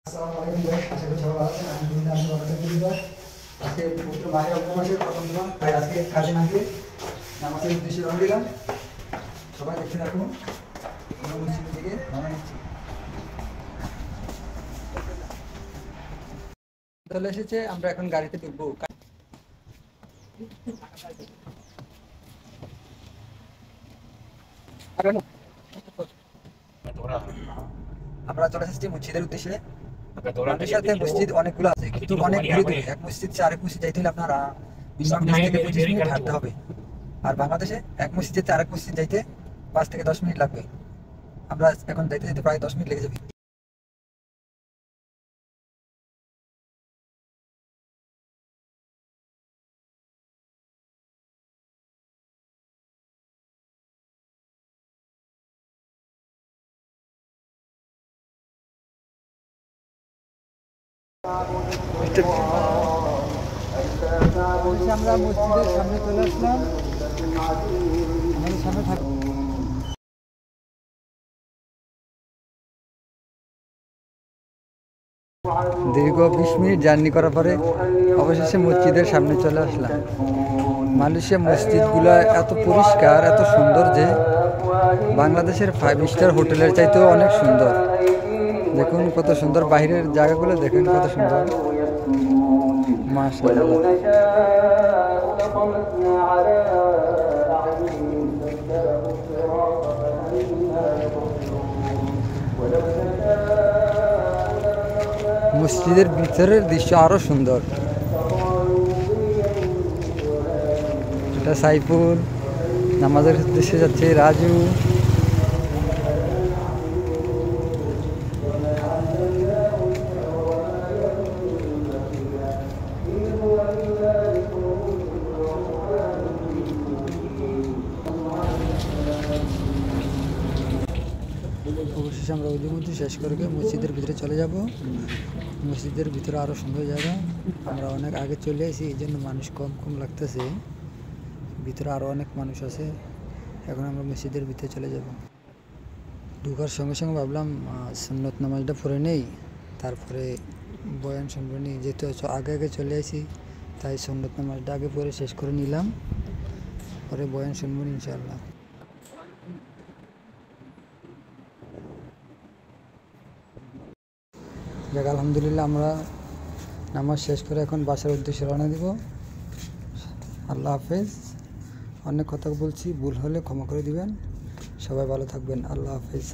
আসসালামু আলাইকুম গাইস, আশা করি সবাই ভালো আছেন। আমি দিন আসলে কথা বলবো। আজকে পবিত্র মাহে রমজান মাসের প্রথম দিন, তাই আজকে কাজে না গিয়ে নামাজের উদ্দেশ্যে রওনা দিলাম। সবাই দেখতে থাকুন, আমরা মসজিদ থেকে রওনা দিচ্ছি। চলে এসেছে, আমরা এখন গাড়িতে ঢুকবো। আমরা চলে এসেছি মসজিদের উদ্দেশ্যে। আমাদের সাথে মসজিদ অনেকগুলো আছে, কিন্তু অনেক দূরে দূরে। এক মসজিদ থেকে আরেক মসজিদ যাইতে হলে আপনারা মিনিমাম 20 থেকে 25 মিনিট হাঁটতে হবে। আর বাংলাদেশে এক মসজিদ থেকে আরেক মসজিদ যাইতে 5 থেকে 10 মিনিট লাগবে। আমরা এখন যাইতে যেতে প্রায় 10 মিনিট লেগে যাবে। আমরা মসজিদের সামনে চলে আসলাম। আমাদের সামনে থাকুন। দীর্ঘ 20 মিনিট জার্নি করার পরে অবশেষে মসজিদের সামনে চলে আসলাম। মালয়েশিয়া মসজিদগুলো এত পরিষ্কার, এত সুন্দর যে বাংলাদেশের 5 স্টার হোটেলের চাইতেও অনেক সুন্দর। দেখুন কত সুন্দর, বাইরের জায়গাগুলো দেখেন কত সুন্দর। মাশাআল্লাহ। মসজিদের ভিতরের দৃশ্য আরো সুন্দর। এটা সাইফুল, নামাজের উদ্দেশ্যে যাচ্ছে রাজু। অবশেষে আমরা ওইদিকে শেষ করে মসজিদের ভিতরে চলে যাব। মসজিদের ভিতরে আরো সুন্দর জায়গা। আমরা অনেক আগে চলে আসি, এই জন্য মানুষ কম কম লাগতেছে। ভিতরে আরো অনেক মানুষ আছে। এখন আমরা মসজিদের ভিতরে চলে যাব। ঢোকার সঙ্গে সঙ্গে ভাবলাম সুন্নত নামাজটা পড়ে নেই, তারপরে বয়ান শুনবো নি। যেহেতু আগে আগে চলে আসি, তাই সুন্নত নামাজটা আগে পড়ে শেষ করে নিলাম, পরে বয়ান শুনবো ইনশাআল্লাহ। যাক, আলহামদুলিল্লাহ আমরা নামাজ শেষ করে এখন বাসার উদ্দেশ্যে রওনা দিব। আল্লাহ হাফেজ। অনেক কথা বলছি, ভুল হলে ক্ষমা করে দিবেন। সবাই ভালো থাকবেন। আল্লাহ হাফেজ।